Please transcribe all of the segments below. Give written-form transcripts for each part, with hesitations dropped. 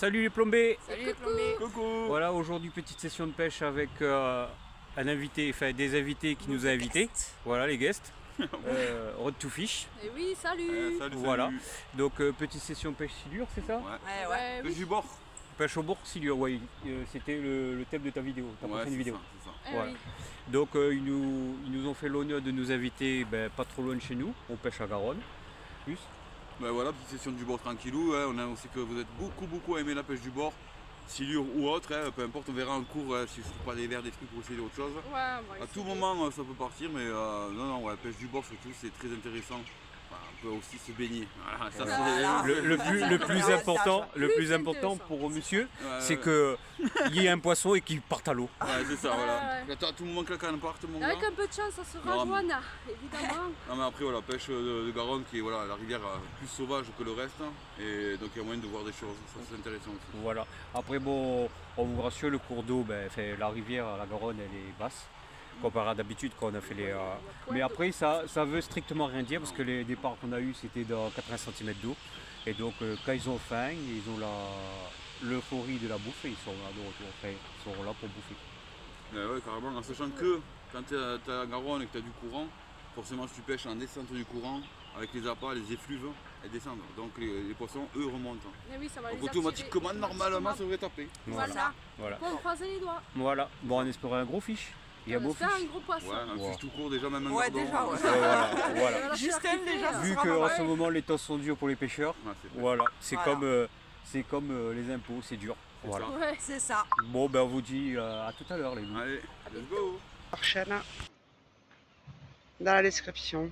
Salut les plombés. Salut les plombés. Coucou. Voilà, aujourd'hui petite session de pêche avec un invité, enfin des invités qui nous a invités. Voilà les guests. Road to Fish. Et oui, salut. Salut, Voilà. salut. Donc petite session pêche silure, c'est ça? Ouais. Pêche du bord. Pêche au bord silure, oui. C'était le thème de ta vidéo, ta prochaine vidéo. C'est ça. Voilà. Oui. Donc ils nous ont fait l'honneur de nous inviter pas trop loin de chez nous. On pêche à Garonne. Plus. Ben voilà, petite session du bord tranquillou. On a aussi que vous êtes beaucoup à aimer la pêche du bord, silure ou autre. Peu importe, on verra en cours si je trouve pas des verres, des trucs pour essayer autre chose. Ouais, À tout moment, ça peut partir, mais non, ouais, pêche du bord surtout, c'est très intéressant. Enfin, on peut aussi se baigner. Voilà, ça, Le plus important pour monsieur, c'est qu'il y ait un poisson et qu'il parte à l'eau. Ouais, c'est ça, voilà. Ouais. Là, tout le monde claque en part, mon gars. Avec un peu de chance, ça sera Non, Joanna, évidemment. Non, mais après, voilà, pêche de Garonne qui est voilà, la rivière plus sauvage que le reste. Et donc, il y a moyen de voir des choses. Ça, c'est intéressant aussi. Voilà. Après, bon, on vous rassure, le cours d'eau, la rivière, la Garonne, elle est basse. Comparé à d'habitude quand on a fait les... Mais après, ça veut strictement rien dire parce que les départs qu'on a eu c'était dans 80 cm d'eau. Et donc, quand ils ont faim, ils ont l'euphorie de la bouffe et ils sont là de retour. Enfin, ils sont là pour bouffer. Ouais, carrément, en sachant que quand tu as la Garonne et que tu as du courant, forcément, si tu pêches en descente du courant, avec les appâts, les effluves, elles descendent. Donc, les poissons, eux, remontent. Mais oui, ça va Donc, les automatiquement, attirer. normalement, ça devrait taper. Voilà. Voilà. Bon, croiser les doigts. Voilà. Bon, on espérait un gros fiche. Il y a On beau espère fiche. un gros poisson. Ouais, un Wow. fiche tout court, déjà, même un Ouais, gordon. déjà, ouais. Voilà. Justin, déjà, ça Vu sera qu'en pas ce mal. moment les temps sont durs pour les pêcheurs, Ouais, c'est vrai. voilà, c'est Voilà. comme les impôts, c'est dur. C'est Voilà. ça. Ouais. C'est ça. Bon, on vous dit à tout à l'heure les loups. Allez, let's go. Prochaine. Dans la description.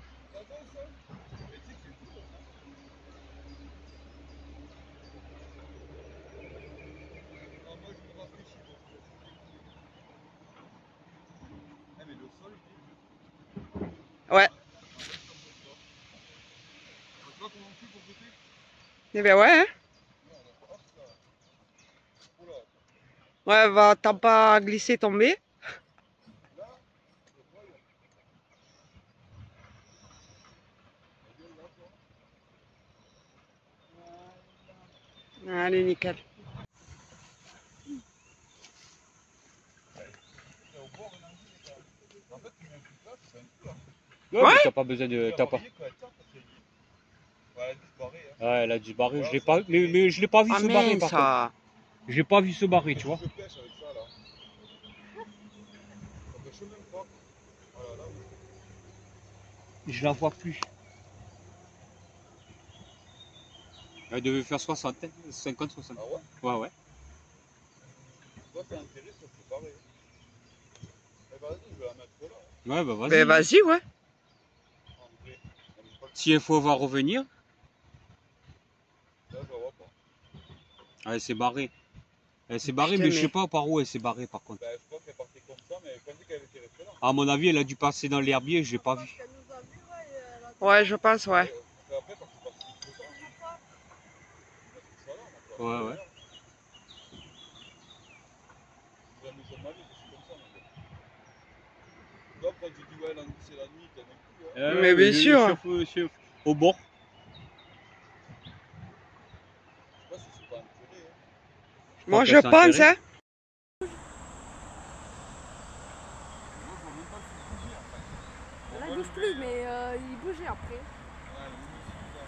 Ouais. Eh ben ouais. Hein. Ouais, va t'as pas glissé tomber. Allez, nickel. Ouais, mais t'as pas besoin de. T'as pas. Ouais, elle a dû se barrer. Je l'ai pas, mais je l'ai pas vu Ah se barrer mince, par contre. ça. Je l'ai pas vu se barrer, tu vois. Je la vois plus. Elle devait faire 60, 50-60. Ah ouais? Ouais, ouais. Toi, t'as intérêt, ça se barrer. Eh vas-y, je vais la mettre là. Ouais, bah vas-y. Ben vas-y, ouais. En vrai, elle est pas Si info va revenir, là, je la vois pas. elle s'est barrée. Elle s'est barrée, Putain, mais je sais mais- pas par où elle s'est barrée par contre. Ben, je crois qu'elle partait comme ça, mais je pensais qu'elle était restée là. À mon avis, elle a dû passer dans l'herbier, je l'ai pas vu. Ouais, je pense, ouais. Après, parce que c'est parti comme ça. Ouais, ouais. J'ai jamais ça de ma vie, c'est comme ça, mon gars. Toi, quand tu dis, ouais, c'est la nuit, t'as des coups, hein. Mais bien sûr. Au bord. Je sais pas si c'est pas enterré, hein. Moi, que je c'est pense, intéressant. hein. Moi, je vois même pas le fil bouger, en fait. Là, il bouge plus, mais il bougeait après. Ouais, le mousse, c'est ça.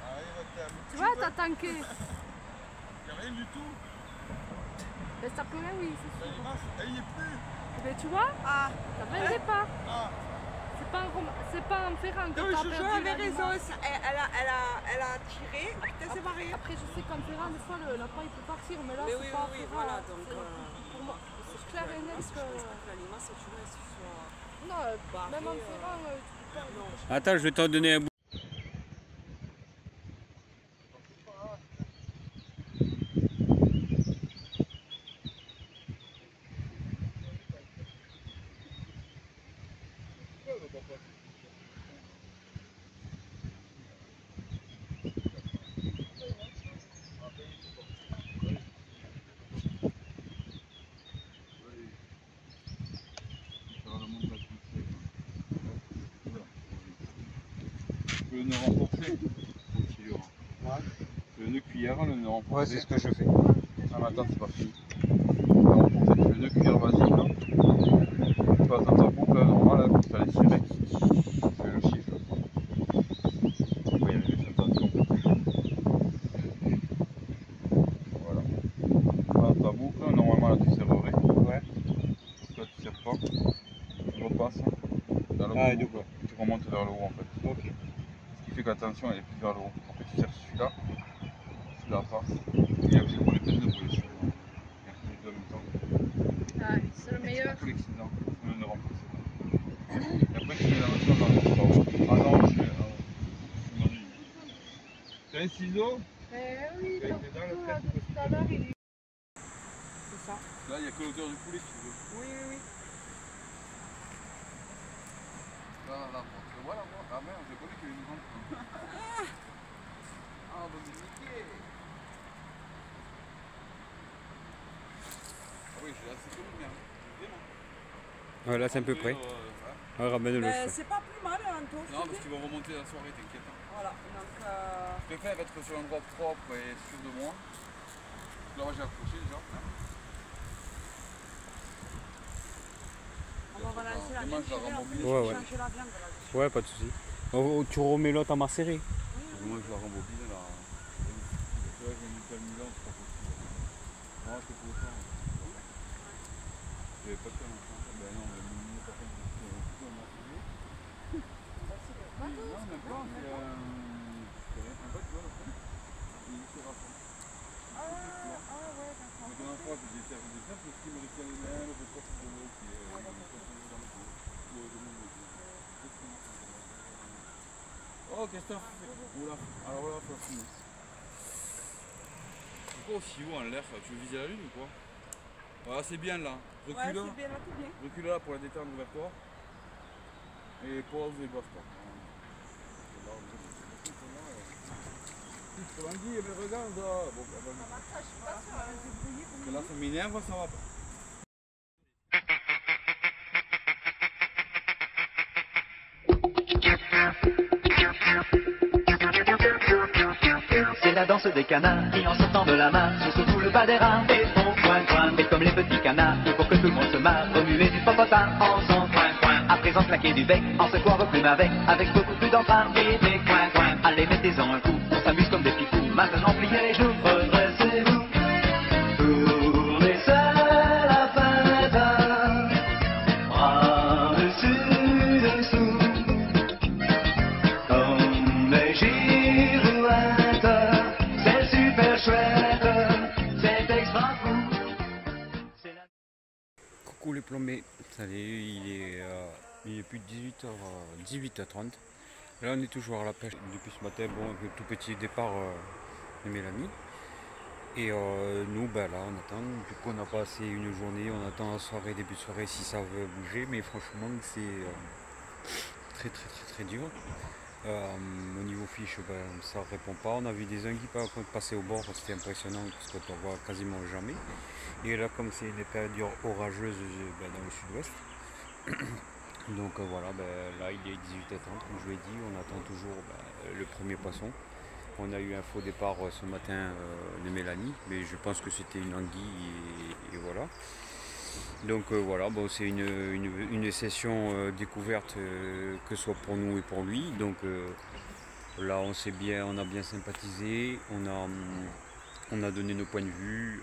Allez, va t'aimer. Tu vois, t'as tanké. Y'a rien du tout. Ben, ça peut rien, oui, c'est La sûr. limace, elle y est plus. Ben, tu vois, Ah, t'as pas un départ. Ah, C'est pas en ferrant que non, t'as Jojo perdu avait la raison. limace. Elle a tiré. Putain, c'est marré. Après, je sais qu'en ferrant, des fois, le lapin il peut partir, mais là, Mais c'est oui, pas en oui, ferrant. voilà, donc, Pour moi, c'est clair et net que. La limace, tu vois, c'est soit. Non, barré, même en ferrant, tu peux pas. Non. Attends, je vais t'en donner un bout. je peux nous renforcer. Ouais. Le nœud cuillère, le nœud renforcé. Ouais, c'est ce que je fais. Ah, mais attends, c'est pas fini. Alors, en fait, le nœud cuillère basique, là. Tu passes dans ta boucle normale, là, tu as les cirés. Tu fais le chiffre. Tu peux y arriver, fais attention. Voilà. Dans ta boucle, normalement, là, tu serrerais. Ouais. Là, tu serres pas. Tu repasses dans Ah, le boucle. Tu remontes vers le haut, en fait. Ok. Ce qui fait que la tension, elle est plus vers le haut. Après, tu serres celui-là. Celui-là passe. Et après, pour les peines de brûler celui-là. Et après, les deux en même temps. Ah, c'est le meilleur. Tous les accidents, le nœud renforcé. Et après, tu mets la machine dans le corps. Ah non, je m'ennuie. T'as un ciseau? Oui, T'as donc été dans le tout, là, test, tout à l'heure, il est... C'est ça. Là, il n'y a que l'auteur du poulet, si tu veux. Oui. Là, tu vois la voix? Ah merde, j'ai connu qu'il y avait une grande. Ah, on va me niquer. Ah oui, j'ai assez connu, merde. Vraiment. Ouais, là c'est un peu près. Ouais, ramène-le. Ben, c'est pas plus mal, Anto. Non, parce qu'ils vont remonter la soirée, t'inquiète. Voilà, donc Je préfère être sur un endroit propre et sûr de moi. Là, moi j'ai accroché déjà. on va balancer la Demain, viande. je la rembobine. Ouais, ouais. Changer la viande là. Ouais, pas de soucis. Oh, tu remets l'autre à macérer. Moi, je la rembobine là. Là, je vais mettre le Milan, c'est pas possible. Non, c'est pour ça. Je n'avais pas de temps. Ben non, mais le Milan, par contre, c'est un peu marqué. Non, même pas, c'est un bas de vol, après. Il est sur la fin. Ah ouais, d'accord. La dernière fois, j'ai servi des cercles, parce qu'il me restait les mains, le coffre de l'eau qui est dans le dos. Oh, qu'est-ce que t'as fait? Oula, alors là, faut finir. Pourquoi aussi haut en l'air? Tu veux viser la lune ou quoi? Voilà, c'est bien là. Ouais, Recule, c'est bien, là, tout bien. recule là pour la détendre vers toi. Et pause et basta. L'anguille, mais regarde là. Bon, parce que là, ça m'énerve, ça va pas. C'est la danse des canards qui en sortant de la main se surtout le pas des rats et font coin coin. Et comme les petits canards, il faut que tout le monde se marre, remuer du popotin en son coin coin. À présent claquer du bec, en secouant vos plumes avec beaucoup plus d'entrain et des coin coin. Allez mettez-en un coup, on s'amuse comme des petits fous. Maintenant pliez les genoux, redressez-vous. Tournez seul la fête, bras dessus dessous. Comme des girouettes, c'est super chouette, c'est extra fou. C'est la... Coucou les plombés. Salut, il est plus de 18h30. Là on est toujours à la pêche depuis ce matin, bon, avec le tout petit départ de Mélanie. Et nous, ben là, on attend, du coup on a passé une journée, on attend la soirée, début de soirée si ça veut bouger, mais franchement c'est très dur. Au niveau fiche, ben, ça répond pas. On a vu des anguilles par contre passer au bord, c'était impressionnant parce qu'on ne voit quasiment jamais. Et là, comme c'est une période orageuse ben, dans le sud-ouest, donc voilà, ben, là il est 18h30, comme je l'ai dit, on attend toujours ben, le premier poisson. On a eu un faux départ ce matin de Mélanie, mais je pense que c'était une anguille et voilà. Donc voilà, bon, c'est une session découverte que ce soit pour nous et pour lui. Donc là on a bien sympathisé, on a donné nos points de vue,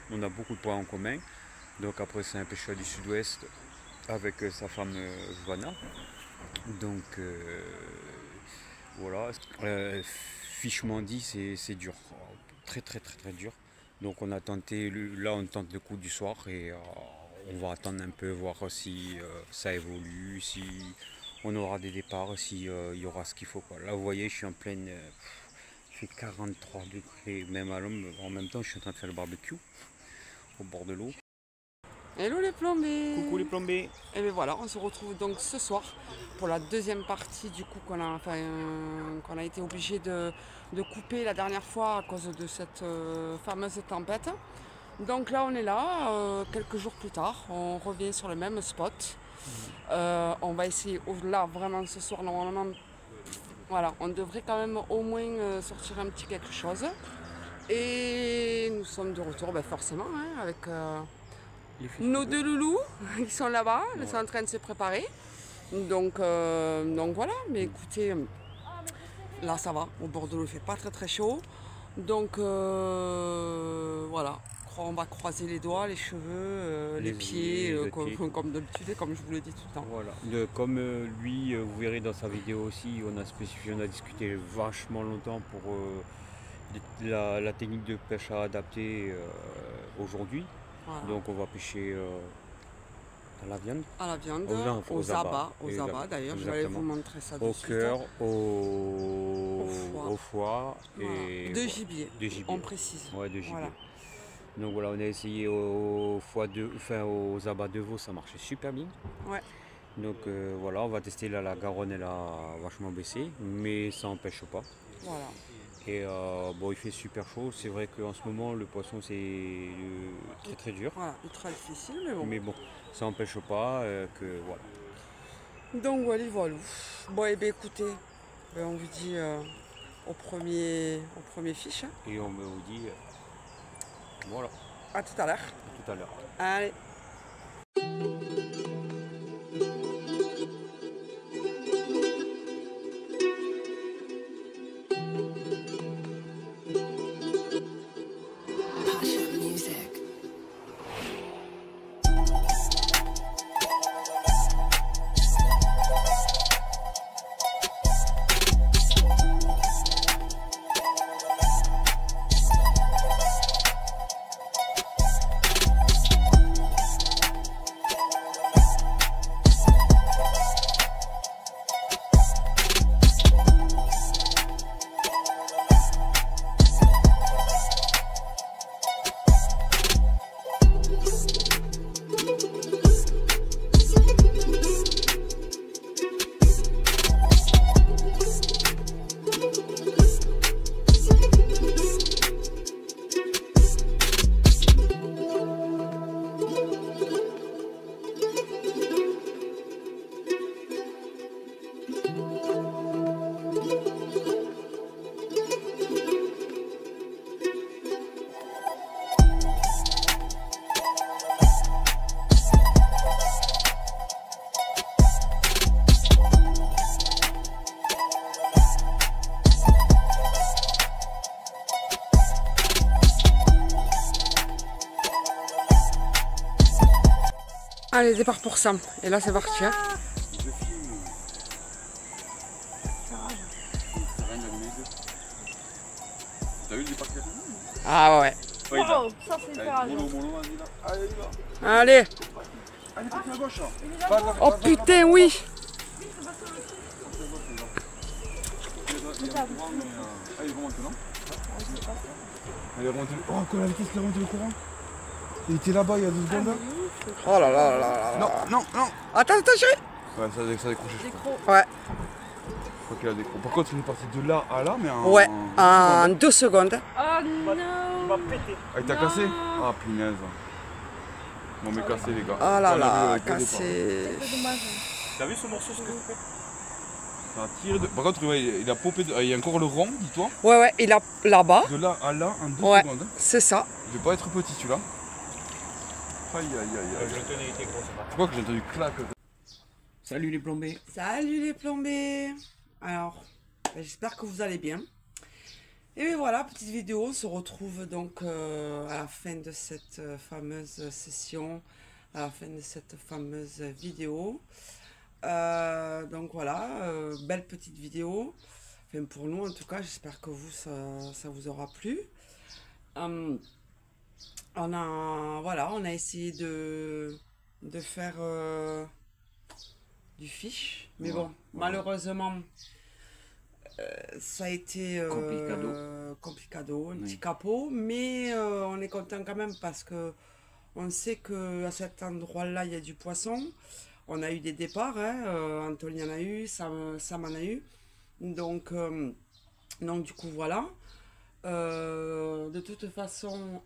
on a beaucoup de points en commun. Donc après c'est un pêcheur du sud-ouest avec sa femme Johanna. Donc voilà. Fichement dit c'est dur, très dur. Donc on a tenté, là on tente le coup du soir et on va attendre un peu, voir si ça évolue, si on aura des départs, si il y aura ce qu'il faut, quoi. Là vous voyez je suis en pleine, il fait 43 degrés, même à l'homme, en même temps je suis en train de faire le barbecue au bord de l'eau. Hello les plombés. Coucou les plombés. Et bien voilà, on se retrouve donc ce soir pour la deuxième partie du coup qu'on a été obligé de couper la dernière fois à cause de cette fameuse tempête. Donc là on est là, quelques jours plus tard, on revient sur le même spot. On va essayer, là vraiment ce soir normalement, Voilà, on devrait quand même au moins sortir un petit quelque chose. Et nous sommes de retour, forcément, hein, avec nos deux loulous qui sont là-bas, ils sont en train de se préparer. Donc voilà, mais écoutez, là ça va, au Bordeaux il fait pas très chaud. Donc voilà, on va croiser les doigts, les cheveux, les pieds, comme d'habitude et comme je vous l'ai dit tout le temps. Voilà. Comme lui, vous verrez dans sa vidéo aussi, on a discuté vachement longtemps pour la technique de pêche à adapter aujourd'hui. Voilà. Donc on va pêcher à la viande. À la viande, aux abats d'ailleurs, je vais aller vous montrer ça de suite. Au cœur, au foie voilà. et de gibier, on précise. Ouais, de gibier. Voilà. Donc voilà, on a essayé aux abats de veau, ça marchait super bien. Ouais. Donc voilà, on va tester là, la Garonne, elle a vachement baissé, mais ça n'empêche pas. Voilà. Et bon, il fait super chaud. C'est vrai qu'en ce moment, le poisson, c'est très dur. Voilà, ultra difficile, mais bon. Mais bon, ça n'empêche pas que voilà. Donc voilà. Bon, et bien écoutez, on vous dit au premier fiche. Et on vous dit voilà. À tout à l'heure. À tout à l'heure. Allez. Allez, départ pour Sam. Et là, c'est parti. Hein. T'as vu le départ? Ah ouais. Wow, ça c'est hyper Allez. Oh putain, oui. Allez, remonte, non? Allez, remonte. Oh, comment la vitesse qu'il a remonté le courant? Il était là-bas il y a 2 secondes. Oh là là là là. Non. Attends, chérie. Ouais, ça a décroché. Ouais. Je crois qu'il a décroché. Par contre, il est parti de là à là, mais en. Ouais, en 2 secondes. Oh non. Ah, il t'a cassé? Ah, punaise. Bon, mais cassé, les gars. Oh là On a là, vu, cassé. C'est dommage. T'as vu ce morceau ce que tu fais? Ça a tiré de... Par contre, ouais, il a popé. Il y a encore le rond, dis-toi. Ouais, il a là-bas. De là à là, en 2 Ouais, secondes. c'est ça. Il devait pas être petit, celui-là. Aïe. Je crois que j'ai entendu clac. Salut les plombés. Salut les plombés. Alors, j'espère que vous allez bien. Et bien voilà, petite vidéo. On se retrouve donc à la fin de cette fameuse session, à la fin de cette fameuse vidéo. Donc voilà, belle petite vidéo. Enfin, pour nous en tout cas, j'espère que vous, ça vous aura plu. On a essayé de faire du fish, mais bon, malheureusement, ça a été complicado, un petit capot, mais on est content quand même parce que on sait que à cet endroit-là, il y a du poisson. On a eu des départs, hein, Anthony en a eu, Sam en a eu, donc du coup voilà. De toute façon,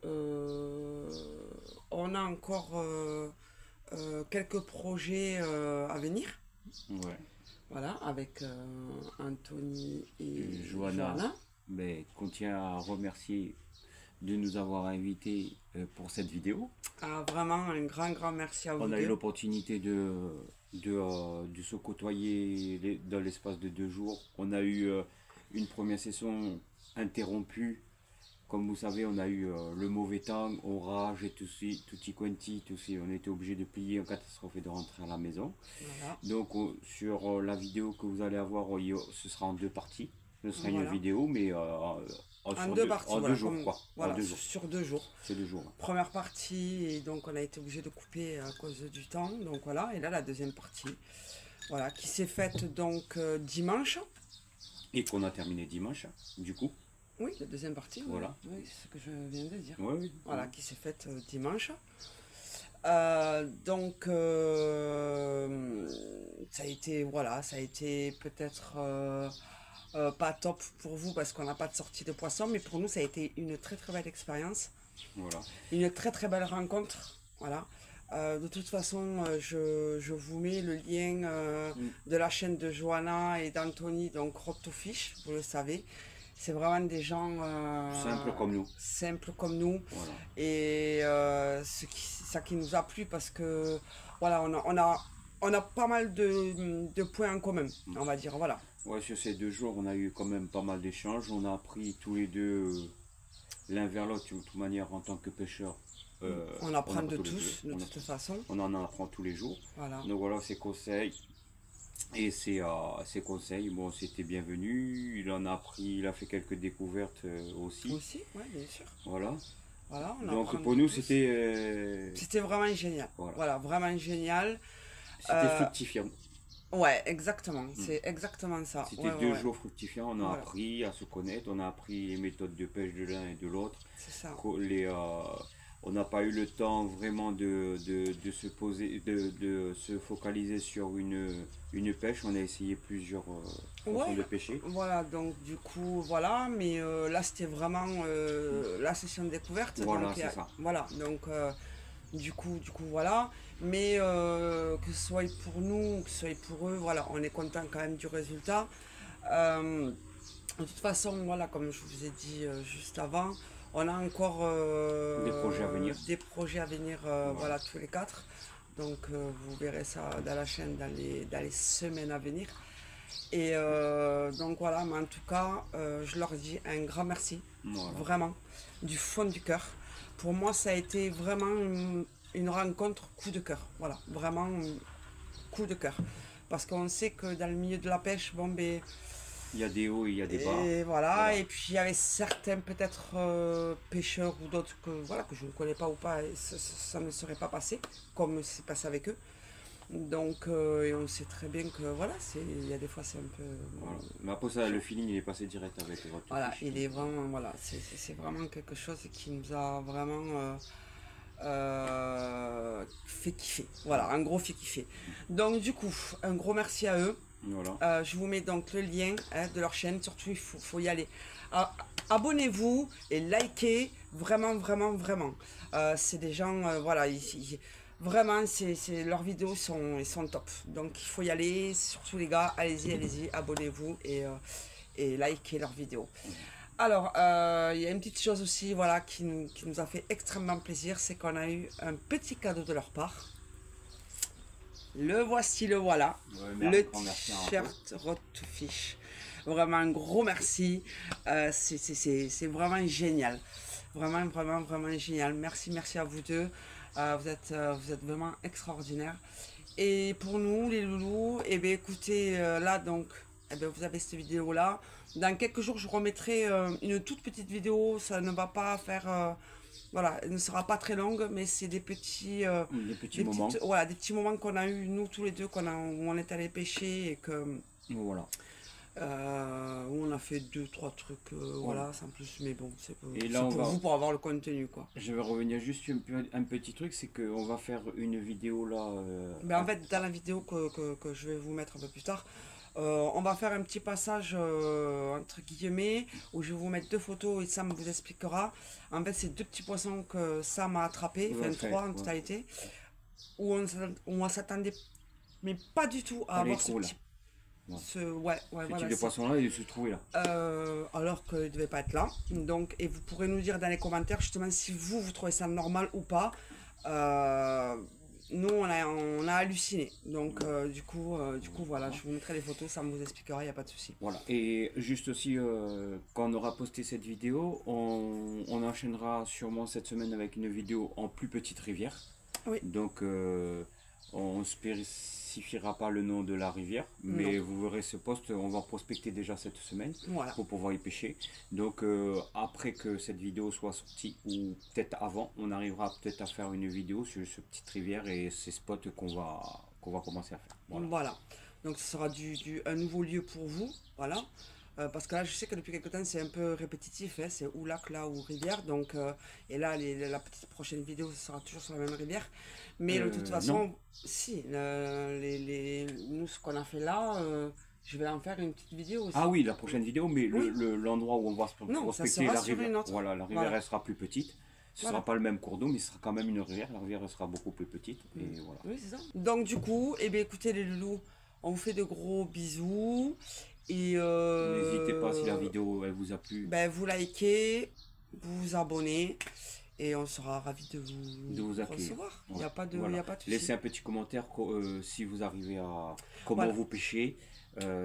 on a encore quelques projets à venir. Ouais. Voilà, avec Anthony et Johanna. Johanna. Mais qu'on tient à remercier de nous avoir invités pour cette vidéo. Ah, vraiment un grand merci à vous On a eu deux. l'opportunité de se côtoyer dans l'espace de 2 jours. On a eu une première session interrompue. Comme vous savez, on a eu le mauvais temps, orage et tutti quanti, on était obligé de plier en catastrophe et de rentrer à la maison. Voilà. Donc sur la vidéo que vous allez avoir, ce sera en 2 parties. Ce sera Voilà. une vidéo, mais En sur deux parties, en voilà, 2 jours, comme- quoi. voilà, En 2 jours. sur 2 jours. C'est 2 jours. Première partie, et donc on a été obligé de couper à cause du temps. Donc voilà, et là la deuxième partie, voilà, qui s'est faite donc dimanche. Et qu'on a terminé dimanche, du coup. Oui, la deuxième partie. oui. Voilà. Oui, c'est ce que je viens de dire. Oui, oui. Voilà, qui s'est faite dimanche. Donc ça a été, voilà, ça a été peut-être pas top pour vous parce qu'on n'a pas de sortie de poisson, mais pour nous ça a été une très belle expérience, Voilà. une très belle rencontre. Voilà. De toute façon, je vous mets le lien de la chaîne de Johanna et d'Anthony, donc Road to Fish, vous le savez. C'est vraiment des gens Simple comme nous. simples comme nous. Voilà. Et ça qui nous a plu parce que voilà, on a pas mal de points en commun, on va dire. Voilà. Ouais, sur ces 2 jours, on a eu quand même pas mal d'échanges. On a appris tous les deux l'un vers l'autre, de toute manière, en tant que pêcheurs. On apprend de tous les tous, deux. de toute façon. On en apprend tous les jours. Voilà. Donc voilà ses conseils. Et ses conseils, bon, c'était bienvenu. Il en a appris, il a fait quelques découvertes aussi. Aussi, ouais, bien sûr. Voilà. Voilà, on Donc apprend pour de nous, tous. c'était vraiment génial. Voilà. Voilà, vraiment génial. fructifiant. Ouais, exactement. C'est exactement ça. C'était Ouais, 2 ouais, jours fructifiants. On a Voilà. appris à se connaître, on a appris les méthodes de pêche de l'un et de l'autre. c'est ça. On n'a pas eu le temps vraiment de se poser, de se focaliser sur une pêche. On a essayé plusieurs façons Ouais. de pêcher. Voilà, donc du coup, voilà, mais là c'était vraiment la session de découverte. Voilà, donc, c'est ça. Voilà, donc du coup, voilà. Mais que ce soit pour nous, que ce soit pour eux, voilà, on est content quand même du résultat. De toute façon, voilà, comme je vous ai dit juste avant, on a encore Des projets à venir. Des projets à venir, voilà, tous les 4. Donc vous verrez ça dans la chaîne dans les semaines à venir. Et donc voilà, mais en tout cas, je leur dis un grand merci, Voilà. vraiment, du fond du cœur. Pour moi, ça a été vraiment une rencontre coup de cœur, voilà, vraiment coup de cœur. Parce qu'on sait que dans le milieu de la pêche, bon, ben, Il y a des hauts et il y a des bas. et voilà, Voilà. et puis il y avait certains peut-être pêcheurs ou d'autres que, voilà, que je ne connais pas ou pas, et ça ne serait pas passé, comme c'est passé avec eux. Donc, et on sait très bien que, voilà, il y a des fois c'est un peu... Voilà. Mais après ça, le feeling il est passé direct avec votre Voilà, fiche. il est vraiment, voilà, c'est vraiment quelque chose qui nous a vraiment fait kiffer. Voilà, un gros fait kiffer. Donc du coup, un gros merci à eux. Voilà. Je vous mets donc le lien de leur chaîne, surtout il faut y aller. Abonnez-vous et likez, vraiment. C'est des gens, voilà, vraiment, leurs vidéos ils sont top. Donc il faut y aller, surtout les gars, allez-y, abonnez-vous et likez leurs vidéos. Alors, il y a une petite chose aussi, voilà, qui nous a fait extrêmement plaisir, c'est qu'on a eu un petit cadeau de leur part. Le voici, le voilà. Ouais, Le grand merci à t-shirt Road to Fish. Vraiment un gros merci. C'est vraiment génial. Vraiment génial. Merci à vous deux. Vous êtes vraiment extraordinaires. Et pour nous, les loulous, eh bien, écoutez, là, donc, eh bien, vous avez cette vidéo-là. Dans quelques jours, je remettrai une toute petite vidéo. Ça ne va pas faire... voilà, elle ne sera pas très longue, mais c'est des petits... Des petits moments. Voilà, des petits moments qu'on a eu nous tous les deux, où on est allé pêcher et que... Voilà. où on a fait 2-3 trucs, voilà, sans plus, mais bon, c'est pour, Et là, c'est pour vous, pour avoir le contenu, quoi. Je vais revenir juste un petit truc, c'est qu'on va faire une vidéo là. Mais en fait, dans la vidéo que je vais vous mettre un peu plus tard, on va faire un petit passage entre guillemets où je vais vous mettre 2 photos et Sam vous expliquera. En fait, c'est 2 petits poissons que Sam a attrapés, Ouais, enfin 3 en ouais. totalité, où on s'attendait mais pas du tout à Pas les avoir ce gros, là. petit... Voilà. Ouais, Ce voilà. type de poisson-là, il se trouvait là. Alors qu'il ne devait pas être là. Donc, et vous pourrez nous dire dans les commentaires justement si vous trouvez ça normal ou pas. Nous, on a halluciné. Donc, du coup, voilà, je vous mettrai les photos, ça me vous expliquera, il n'y a pas de souci. Voilà. Et juste aussi, quand on aura posté cette vidéo, on enchaînera sûrement cette semaine avec une vidéo en plus petite rivière. Oui. Donc, on ne spécifiera pas le nom de la rivière, mais vous verrez ce post, on va prospecter déjà cette semaine Voilà. pour pouvoir y pêcher. Donc, après que cette vidéo soit sortie, ou peut-être avant, on arrivera peut-être à faire une vidéo sur cette petite rivière et ces spots qu'on va commencer à faire. Voilà. Donc, ce sera un nouveau lieu pour vous. Voilà. Parce que là, je sais que depuis quelques temps, c'est un peu répétitif. Hein, c'est ou lac, là, ou rivière. Donc, et là, la petite prochaine vidéo, ce sera toujours sur la même rivière. Mais de toute façon, non. si, nous, ce qu'on a fait là, je vais en faire une petite vidéo aussi. Ah oui, la prochaine vidéo, mais Oui. l'endroit où on va Non, prospecter ça sera la sur rivière. une autre. Voilà, la rivière Voilà. elle sera plus petite. Ce Voilà. sera pas le même cours d'eau, mais ce sera quand même une rivière. La rivière elle sera beaucoup plus petite. Et voilà. Oui, c'est ça. Donc, du coup, eh bien, écoutez, les loulous, on vous fait de gros bisous. Et N'hésitez pas, si la vidéo elle vous a plu, ben, vous likez, vous abonnez. Et on sera ravis de vous accueillir. recevoir. Il Ouais. n'y a pas de, Voilà. y a pas de souci. Laissez un petit commentaire si vous arrivez à comment Voilà. vous pêchez.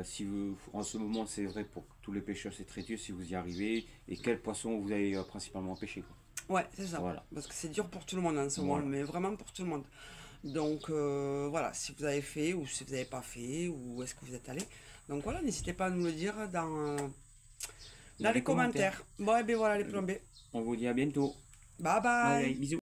Si vous, en ce moment, c'est vrai pour tous les pêcheurs, c'est très dur si vous y arrivez. Et quel poisson vous avez principalement pêché, quoi. Ouais, c'est ça. Voilà. Parce que c'est dur pour tout le monde en ce moment, Voilà. mais vraiment pour tout le monde. Donc voilà, si vous avez fait ou si vous n'avez pas fait, ou est-ce que vous êtes allé. Donc voilà, n'hésitez pas à nous le dire dans les commentaires. Bon, et bien voilà les plombés. On vous dit à bientôt. Bye bye. Bye, bisous.